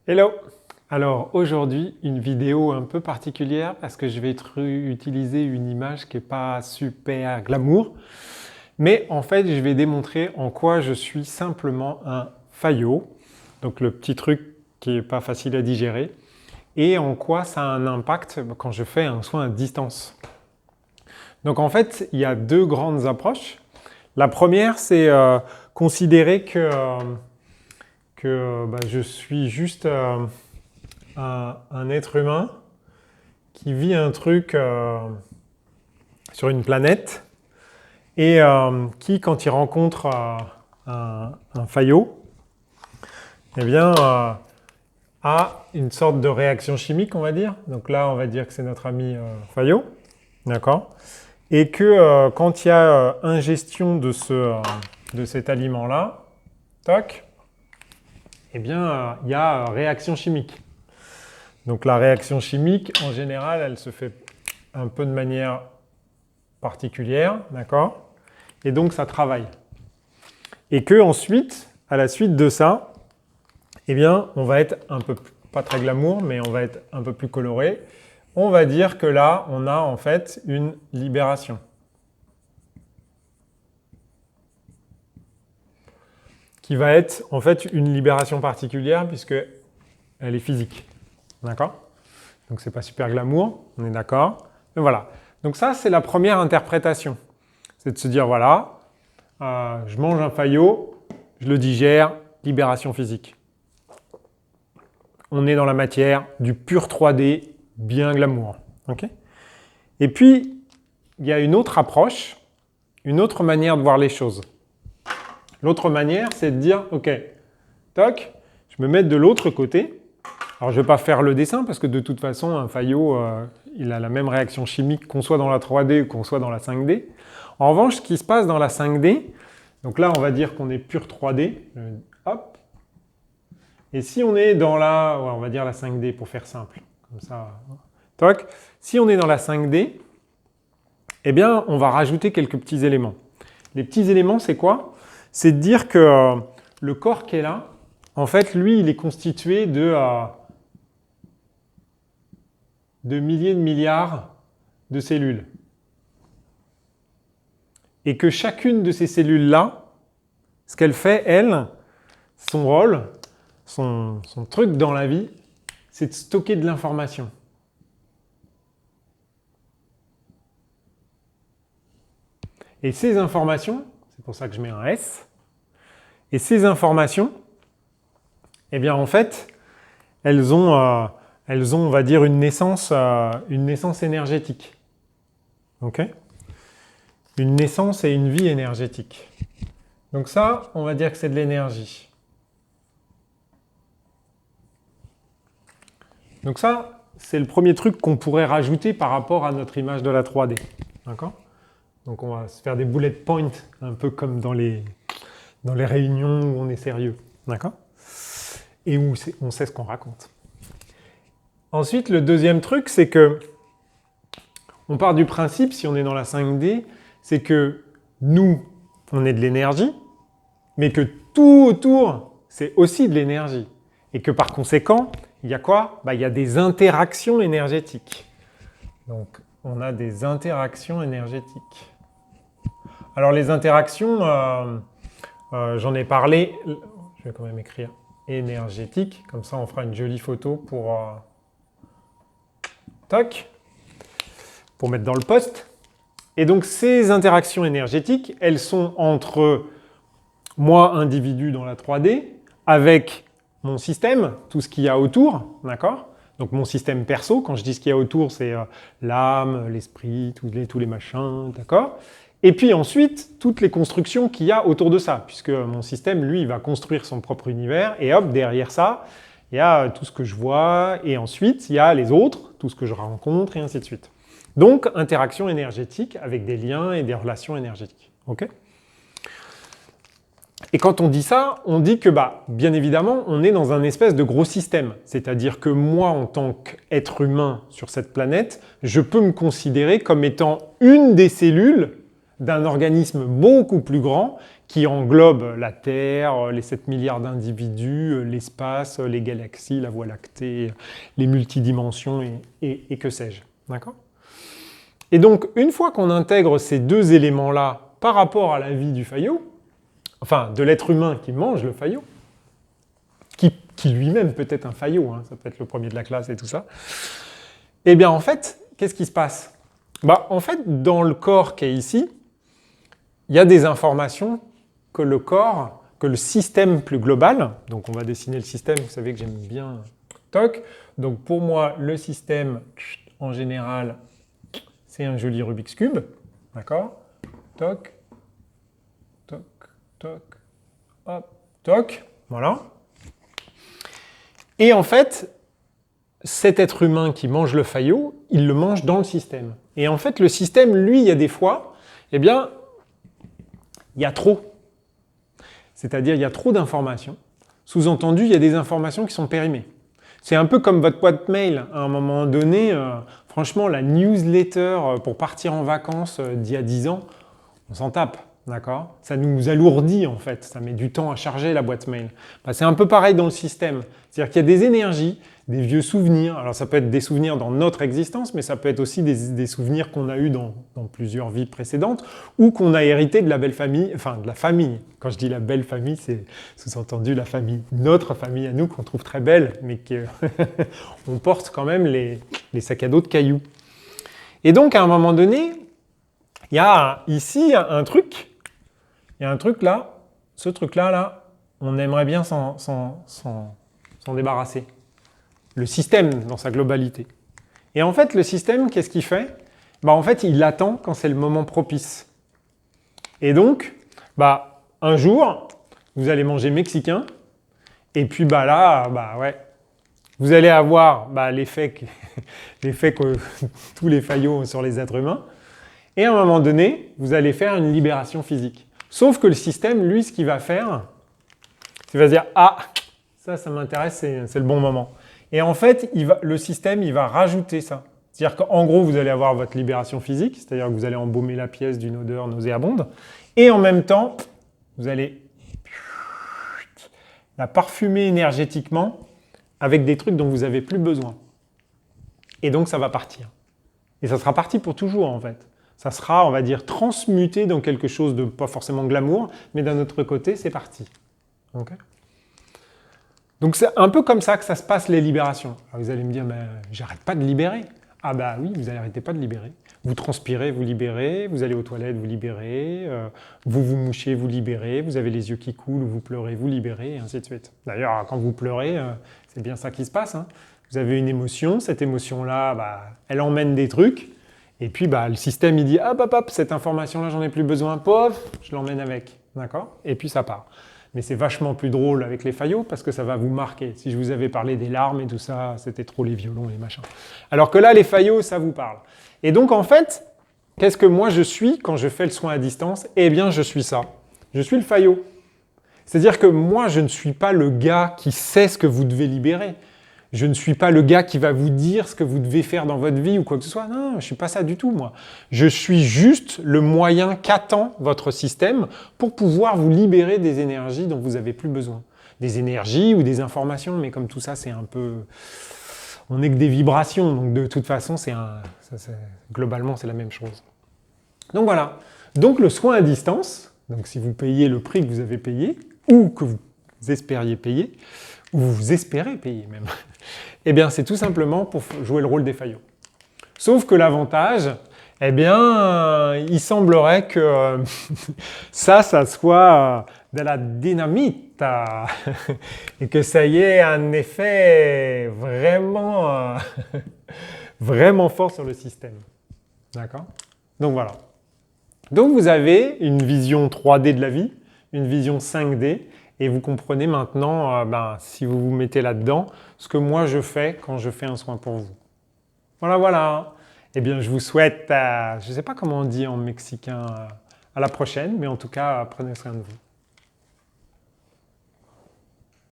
Hello! Alors aujourd'hui, une vidéo un peu particulière parce que je vais utiliser une image qui n'est pas super glamour, mais en fait je vais démontrer en quoi je suis simplement un faillot, donc le petit truc qui n'est pas facile à digérer, et en quoi ça a un impact quand je fais un soin à distance. Donc en fait, il y a deux grandes approches. La première, c'est considérer que je suis juste un être humain qui vit un truc sur une planète et qui, quand il rencontre un faillot, eh bien, a une sorte de réaction chimique, on va dire. Donc là, on va dire que c'est notre ami faillot, d'accord? Et que quand il y a ingestion de cet aliment-là, toc, eh bien, il y a réaction chimique. Donc la réaction chimique, en général, elle se fait un peu de manière particulière, d'accord? Et donc ça travaille. Et que ensuite, à la suite de ça, eh bien, on va être un peu, pas très glamour, mais on va être un peu plus coloré. On va dire que là, on a en fait une libération. Qui va être en fait une libération particulière puisque elle est physique. D'accord? Donc c'est pas super glamour, on est d'accord. Mais voilà. Donc ça, c'est la première interprétation. C'est de se dire, voilà, je mange un faillot, je le digère, libération physique. On est dans la matière, du pur 3D, bien glamour. Okay? Et puis, il y a une autre approche, une autre manière de voir les choses. L'autre manière, c'est de dire, ok, toc, je me mets de l'autre côté. Alors, je ne vais pas faire le dessin parce que de toute façon, un faillot, il a la même réaction chimique qu'on soit dans la 3D ou qu'on soit dans la 5D. En revanche, ce qui se passe dans la 5D, donc là, on va dire qu'on est pur 3D. Hop. Et si on est dans la, ouais, on va dire la 5D pour faire simple, comme ça, toc. Si on est dans la 5D, eh bien, on va rajouter quelques petits éléments. Les petits éléments, c'est quoi? C'est de dire que le corps qui est là, en fait, lui, il est constitué de milliers de milliards de cellules. Et que chacune de ces cellules-là, ce qu'elle fait, elle, son rôle, son truc dans la vie, c'est de stocker de l'information. Et ces informations, c'est pour ça que je mets un S, et ces informations, eh bien en fait, elles ont, on va dire, une naissance énergétique. Ok? Une naissance et une vie énergétique. Donc ça, on va dire que c'est de l'énergie. Donc ça, c'est le premier truc qu'on pourrait rajouter par rapport à notre image de la 3D. D'accord? Donc on va se faire des bullet points, un peu comme dans les réunions où on est sérieux. D'accord? Et où on sait ce qu'on raconte. Ensuite, le deuxième truc, c'est que on part du principe, si on est dans la 5D, c'est que nous, on est de l'énergie, mais que tout autour, c'est aussi de l'énergie. Et que par conséquent, il y a quoi? Il y a des interactions énergétiques. Donc, on a des interactions énergétiques. Alors, les interactions, j'en ai parlé, je vais quand même écrire énergétique, comme ça on fera une jolie photo pour toc, pour mettre dans le post. Et donc ces interactions énergétiques, elles sont entre moi, individu dans la 3D, avec mon système, tout ce qu'il y a autour, d'accord? Donc mon système perso, quand je dis ce qu'il y a autour, c'est l'âme, l'esprit, tous les machins, d'accord? Et puis ensuite, toutes les constructions qu'il y a autour de ça, puisque mon système, lui, il va construire son propre univers, et hop, derrière ça, il y a tout ce que je vois, et ensuite, il y a les autres, tout ce que je rencontre, et ainsi de suite. Donc, interaction énergétique avec des liens et des relations énergétiques. Ok? Et quand on dit ça, on dit que, bien évidemment, on est dans un espèce de gros système. C'est-à-dire que moi, en tant qu'être humain sur cette planète, je peux me considérer comme étant une des cellules d'un organisme beaucoup plus grand qui englobe la Terre, les 7 milliards d'individus, l'espace, les galaxies, la Voie lactée, les multidimensions et que sais-je. D'accord ? Et donc, une fois qu'on intègre ces deux éléments-là par rapport à la vie du faillot, enfin, de l'être humain qui mange le faillot, qui lui-même peut être un faillot, hein, ça peut être le premier de la classe et tout ça, eh bien, en fait, qu'est-ce qui se passe ? En fait, dans le corps qui est ici, il y a des informations que le corps, que le système plus global, donc on va dessiner le système, vous savez que j'aime bien, toc, donc pour moi, le système, en général, c'est un joli Rubik's Cube, d'accord ? Toc, toc, toc, hop, toc, voilà. Et en fait, cet être humain qui mange le faillot, il le mange dans le système. Et en fait, le système, lui, il y a des fois, eh bien, il y a trop. C'est-à-dire, il y a trop d'informations. Sous-entendu, il y a des informations qui sont périmées. C'est un peu comme votre boîte mail. À un moment donné, franchement, la newsletter pour partir en vacances d'il y a 10 ans, on s'en tape. D'accord ? Ça nous alourdit en fait, ça met du temps à charger la boîte mail. C'est un peu pareil dans le système. C'est-à-dire qu'il y a des énergies, des vieux souvenirs. Alors ça peut être des souvenirs dans notre existence, mais ça peut être aussi des souvenirs qu'on a eus dans plusieurs vies précédentes ou qu'on a hérité de la belle famille, enfin de la famille. Quand je dis la belle famille, c'est sous-entendu la famille, notre famille à nous qu'on trouve très belle, mais qu'on porte quand même les sacs à dos de cailloux. Et donc à un moment donné, il y a ici un truc. Il y a un truc là, ce truc-là, là, on aimerait bien s'en débarrasser. Le système dans sa globalité. Et en fait, le système, qu'est-ce qu'il fait ? En fait, il attend quand c'est le moment propice. Et donc, un jour, vous allez manger mexicain, et puis ouais, vous allez avoir l'effet que tous les faillots ont sur les êtres humains, et à un moment donné, vous allez faire une libération physique. Sauf que le système, lui, ce qu'il va faire, c'est qu'il va se dire « Ah, ça m'intéresse, c'est le bon moment ». Et en fait, le système, il va rajouter ça. C'est-à-dire qu'en gros, vous allez avoir votre libération physique, c'est-à-dire que vous allez embaumer la pièce d'une odeur nauséabonde, et en même temps, vous allez la parfumer énergétiquement avec des trucs dont vous n'avez plus besoin. Et donc, ça va partir. Et ça sera parti pour toujours, en fait. Ça sera, on va dire, transmuté dans quelque chose de pas forcément glamour, mais d'un autre côté, c'est parti. Okay ? Donc c'est un peu comme ça que ça se passe les libérations. Alors vous allez me dire, mais j'arrête pas de libérer. Ah oui, vous n'arrêtez pas de libérer. Vous transpirez, vous libérez, vous allez aux toilettes, vous libérez, vous vous mouchez, vous libérez, vous avez les yeux qui coulent, vous pleurez, vous libérez, et ainsi de suite. D'ailleurs, quand vous pleurez, c'est bien ça qui se passe. Hein. Vous avez une émotion, cette émotion-là, elle emmène des trucs, et puis le système il dit « hop, cette information-là, j'en ai plus besoin, pof, je l'emmène avec. » D'accord ? Et puis ça part. Mais c'est vachement plus drôle avec les faillots parce que ça va vous marquer. Si je vous avais parlé des larmes et tout ça, c'était trop les violons, les machins. Alors que là, les faillots, ça vous parle. Et donc, en fait, qu'est-ce que moi je suis quand je fais le soin à distance ? Eh bien, je suis ça. Je suis le faillot. C'est-à-dire que moi, je ne suis pas le gars qui sait ce que vous devez libérer. Je ne suis pas le gars qui va vous dire ce que vous devez faire dans votre vie ou quoi que ce soit. Non, je ne suis pas ça du tout, moi. Je suis juste le moyen qu'attend votre système pour pouvoir vous libérer des énergies dont vous n'avez plus besoin. Des énergies ou des informations, mais comme tout ça, c'est un peu... On n'est que des vibrations, donc de toute façon, globalement, c'est la même chose. Donc voilà. Donc le soin à distance, donc si vous payez le prix que vous avez payé, ou que vous espériez payer, ou vous espérez payer même, eh bien c'est tout simplement pour jouer le rôle des faillots. Sauf que l'avantage, eh bien, il semblerait que ça soit de la dynamite et que ça y ait un effet vraiment, vraiment fort sur le système. D'accord ? Donc voilà. Donc vous avez une vision 3D de la vie, une vision 5D, et vous comprenez maintenant, si vous vous mettez là-dedans, ce que moi je fais quand je fais un soin pour vous. Voilà. Eh bien, je vous souhaite, je ne sais pas comment on dit en mexicain, à la prochaine, mais en tout cas, prenez soin de vous.